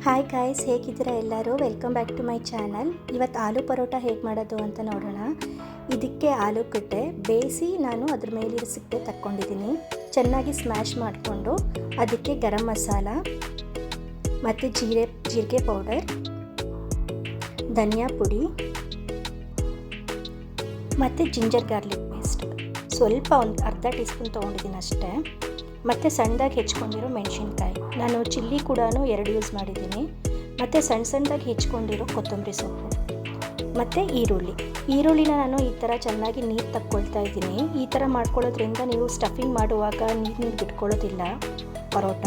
Hi guys, ಹೇಗಿದ್ದೀರಾ ಎಲ್ಲರೂ? Welcome back to my channel. ಇವತ್ತು ಆಲೂ ಪರೋಟ ಹೇಗೆ ಮಾಡೋದು ಅಂತ ನೋಡೋಣ. ಇದಕ್ಕೆ ಆಲೂಗಡ್ಡೆ ಬೇಯಿಸಿ ನಾನು ಅದ್ರ ಮೇಲಿರೋ ಸಿಪ್ಪೆ ತಕ್ಕೊಂಡಿದ್ದೀನಿ. ಚೆನ್ನಾಗಿ ಸ್ಮ್ಯಾಶ್ ಮಾಡಿಕೊಂಡು ಅದಕ್ಕೆ ಗರಂ ಮಸಾಲ ಮತ್ತು ಜೀರಿಗೆ ಪೌಡರ್, ಧನಿಯಾ ಪುಡಿ ಮತ್ತು ಜಿಂಜರ್ ಗಾರ್ಲಿಕ್ ಪೇಸ್ಟ್ ಸ್ವಲ್ಪ ಒಂದು ಅರ್ಧ ಟೀ ಸ್ಪೂನ್ ತೊಗೊಂಡಿದ್ದೀನಿ ಅಷ್ಟೇ. ಮತ್ತು ಸಣ್ಣದಾಗಿ ಹೆಚ್ಕೊಂಡಿರೋ ಮೆಣಸಿನ್ಕಾಯಿ, ನಾನು ಚಿಲ್ಲಿ ಕೂಡ 2 ಯೂಸ್ ಮಾಡಿದ್ದೀನಿ. ಮತ್ತು ಸಣ್ಣದಾಗಿ ಹೆಚ್ಕೊಂಡಿರೋ ಕೊತ್ತಂಬರಿ ಸೊಪ್ಪು ಮತ್ತು ಈರುಳ್ಳಿನ ನಾನು ಈ ಥರ ಚೆನ್ನಾಗಿ ನೀರು ತಕ್ಕೊಳ್ತಾ ಇದ್ದೀನಿ. ಈ ಥರ ಮಾಡ್ಕೊಳ್ಳೋದ್ರಿಂದ ನೀವು ಸ್ಟಫಿಂಗ್ ಮಾಡುವಾಗ ನೀರು ಬಿಟ್ಕೊಳ್ಳೋದಿಲ್ಲ. ಪರೋಟ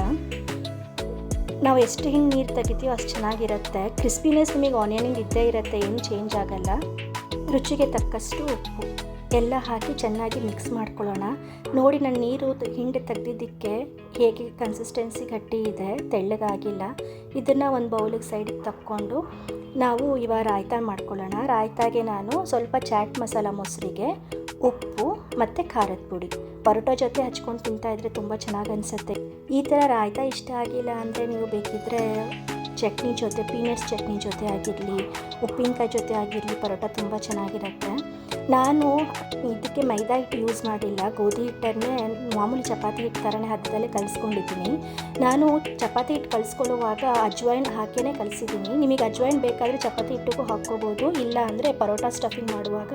ನಾವು ಎಷ್ಟು ಹಿಂಗೆ ನೀರು ತೆಗಿತೀವೋ ಅಷ್ಟು ಚೆನ್ನಾಗಿರುತ್ತೆ. ಕ್ರಿಸ್ಪಿನೆಸ್ ನಿಮಗೆ ಆನಿಯನಿಂದ ಇದ್ದೇ ಇರುತ್ತೆ, ಏನು ಚೇಂಜ್ ಆಗಲ್ಲ. ರುಚಿಗೆ ತಕ್ಕಷ್ಟು ಉಪ್ಪು ಎಲ್ಲ ಹಾಕಿ ಚೆನ್ನಾಗಿ ಮಿಕ್ಸ್ ಮಾಡ್ಕೊಳ್ಳೋಣ. ನೋಡಿ, ನಾನು ನೀರು ಹಿಂಡಿ ತೆಗ್ದಿದ್ದಕ್ಕೆ ಹೇಗೆ ಕನ್ಸಿಸ್ಟೆನ್ಸಿ ಗಟ್ಟಿ ಇದೆ, ತೆಳ್ಳಗಾಗಿಲ್ಲ. ಇದನ್ನು ಒಂದು ಬೌಲಿಗೆ ಸೈಡಿಗೆ ತಕ್ಕೊಂಡು ನಾವು ಇವಾಗ ರಾಯ್ತ ಮಾಡ್ಕೊಳ್ಳೋಣ. ರಾಯ್ತಾಗೆ ನಾನು ಸ್ವಲ್ಪ ಚಾಟ್ ಮಸಾಲ, ಮೊಸರಿಗೆ ಉಪ್ಪು ಮತ್ತು ಖಾರದ ಪುಡಿ ಪರೋಟ ಜೊತೆ ಹಚ್ಕೊಂಡು ತಿಂತಾಯಿದ್ರೆ ತುಂಬ ಚೆನ್ನಾಗಿ ಅನಿಸುತ್ತೆ. ಈ ಥರ ರಾಯ್ತ ಇಷ್ಟ ಆಗಿಲ್ಲ ಅಂದರೆ ನೀವು ಬೇಕಿದ್ದರೆ ಚಟ್ನಿ ಜೊತೆ, ಪೀನಟ್ಸ್ ಚಟ್ನಿ ಜೊತೆ ಆಗಿರಲಿ, ಉಪ್ಪಿನಕಾಯಿ ಜೊತೆ ಆಗಿರಲಿ, ಪರೋಟ ತುಂಬ ಚೆನ್ನಾಗಿರುತ್ತೆ. ನಾನು ಇದಕ್ಕೆ ಮೈದಾ ಹಿಟ್ಟು ಯೂಸ್ ಮಾಡಿಲ್ಲ, ಗೋಧಿ ಹಿಟ್ಟನ್ನೇ ಮಾಮೂಲಿ ಚಪಾತಿ ಹಿಟ್ಟು ಥರನೇ ಹದದಲ್ಲೇ ಕಲಿಸ್ಕೊಂಡಿದ್ದೀನಿ. ನಾನು ಚಪಾತಿ ಹಿಟ್ಟು ಕಲಿಸ್ಕೊಳ್ಳುವಾಗ ಅಜ್ವೈನ್ ಹಾಕಿಯೇ ಕಲಿಸಿದ್ದೀನಿ. ನಿಮಗೆ ಅಜ್ವೈನ್ ಬೇಕಾದರೆ ಚಪಾತಿ ಹಿಟ್ಟಿಗೂ ಹಾಕ್ಕೋಬೋದು, ಇಲ್ಲ ಅಂದರೆ ಪರೋಟ ಸ್ಟಫಿಂಗ್ ಮಾಡುವಾಗ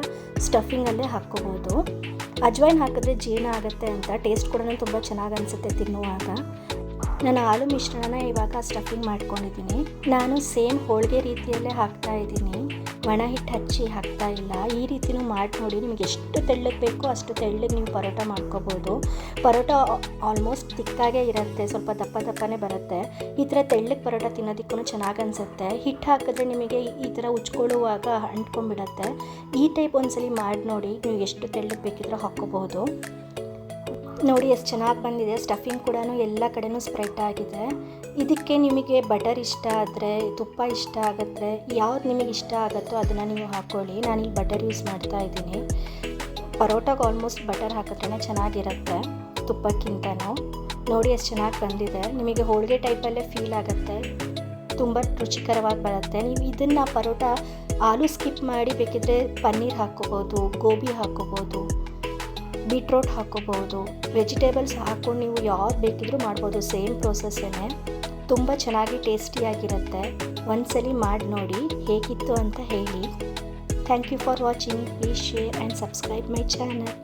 ಸ್ಟಫಿಂಗಲ್ಲೇ ಹಾಕ್ಕೋಬೋದು. ಅಜ್ವೈನ್ ಹಾಕಿದ್ರೆ ಜೀರ್ಣ ಆಗುತ್ತೆ ಅಂತ, ಟೇಸ್ಟ್ ಕೂಡ ತುಂಬ ಚೆನ್ನಾಗಿ ಅನಿಸುತ್ತೆ ತಿನ್ನುವಾಗ. ನಾನು ಆಲೂ ಮಿಶ್ರಣನ ಇವಾಗ ಸ್ಟಫಿಂಗ್ ಮಾಡ್ಕೊಂಡಿದ್ದೀನಿ. ನಾನು ಸೇಮ್ ಹೋಳಿಗೆ ರೀತಿಯಲ್ಲೇ ಹಾಕ್ತಾಯಿದ್ದೀನಿ, ಒಣ ಹಿಟ್ಟು ಹಚ್ಚಿ ಹಾಕ್ತಾ ಇಲ್ಲ. ಈ ರೀತಿಯೂ ಮಾಡಿ ನೋಡಿ, ನಿಮಗೆ ಎಷ್ಟು ತೆಳ್ಳಗೆ ಬೇಕೋ ಅಷ್ಟು ತೆಳ್ಳಗೆ ನೀವು ಪರೋಟ ಮಾಡ್ಕೋಬೋದು. ಪರೋಟ ಆಲ್ಮೋಸ್ಟ್ ತಿಕ್ಕಾಗೇ ಇರುತ್ತೆ, ಸ್ವಲ್ಪ ದಪ್ಪನೇ ಬರುತ್ತೆ. ಈ ಥರ ತೆಳ್ಳಗೆ ಪರೋಟ ತಿನ್ನೋದಕ್ಕೂ ಚೆನ್ನಾಗಿ ಅನಿಸುತ್ತೆ. ಹಿಟ್ಟು ಹಾಕಿದ್ರೆ ನಿಮಗೆ ಈ ಥರ ಉಚ್ಕೊಳ್ಳುವಾಗ ಅಂಟ್ಕೊಂಡ್ಬಿಡುತ್ತೆ. ಈ ಟೈಪ್ ಒಂದ್ಸಲಿ ಮಾಡಿ ನೋಡಿ, ನೀವು ಎಷ್ಟು ತೆಳ್ಳಗೆ ಬೇಕಿದ್ರೂ ಹಾಕ್ಕೋಬೋದು. ನೋಡಿ ಎಷ್ಟು ಚೆನ್ನಾಗಿ ಬಂದಿದೆ. ಸ್ಟಫಿಂಗ್ ಕೂಡ ಎಲ್ಲ ಕಡೆನೂ ಸ್ಪ್ರೆಡ್ ಆಗಿದೆ. ಇದಕ್ಕೆ ನಿಮಗೆ ಬಟರ್ ಇಷ್ಟ ಆದರೆ, ತುಪ್ಪ ಇಷ್ಟ ಆಗುತ್ತೆ, ಯಾವ್ದು ನಿಮಗೆ ಇಷ್ಟ ಆಗುತ್ತೋ ಅದನ್ನು ನೀವು ಹಾಕ್ಕೊಳ್ಳಿ. ನಾನಿಲ್ಲಿ ಬಟರ್ ಯೂಸ್ ಮಾಡ್ತಾ ಇದ್ದೀನಿ. ಪರೋಟಾಗೆ ಆಲ್ಮೋಸ್ಟ್ ಬಟರ್ ಹಾಕಿದ್ರೇ ಚೆನ್ನಾಗಿರುತ್ತೆ ತುಪ್ಪಕ್ಕಿಂತನೂ. ನೋಡಿ ಎಷ್ಟು ಚೆನ್ನಾಗಿ ಬಂದಿದೆ. ನಿಮಗೆ ಹೋಳಿಗೆ ಟೈಪಲ್ಲೇ ಫೀಲ್ ಆಗುತ್ತೆ, ತುಂಬ ರುಚಿಕರವಾಗಿ ಬರುತ್ತೆ. ನೀವು ಇದನ್ನು ಪರೋಟ ಆಲೂ ಸ್ಕಿಪ್ ಮಾಡಿ ಬೇಕಿದ್ರೆ ಪನ್ನೀರ್ ಹಾಕ್ಕೋಬೋದು, ಗೋಬಿ ಹಾಕ್ಕೋಬೋದು, ಬೀಟ್ರೋಟ್ ಹಾಕ್ಕೋಬೋದು, ವೆಜಿಟೇಬಲ್ಸ್ ಹಾಕ್ಕೊಂಡು ನೀವು ಯಾವ್ದು ಬೇಕಿದ್ರೂ ಮಾಡ್ಬೋದು. ಸೇಮ್ ಪ್ರೋಸೆಸ್ಸೇ, ತುಂಬ ಚೆನ್ನಾಗಿ ಟೇಸ್ಟಿಯಾಗಿರುತ್ತೆ. ಒಂದ್ಸಲಿ ಮಾಡಿ ನೋಡಿ, ಹೇಗಿತ್ತು ಅಂತ ಹೇಳಿ. Thank you for watching. Please share and subscribe my channel.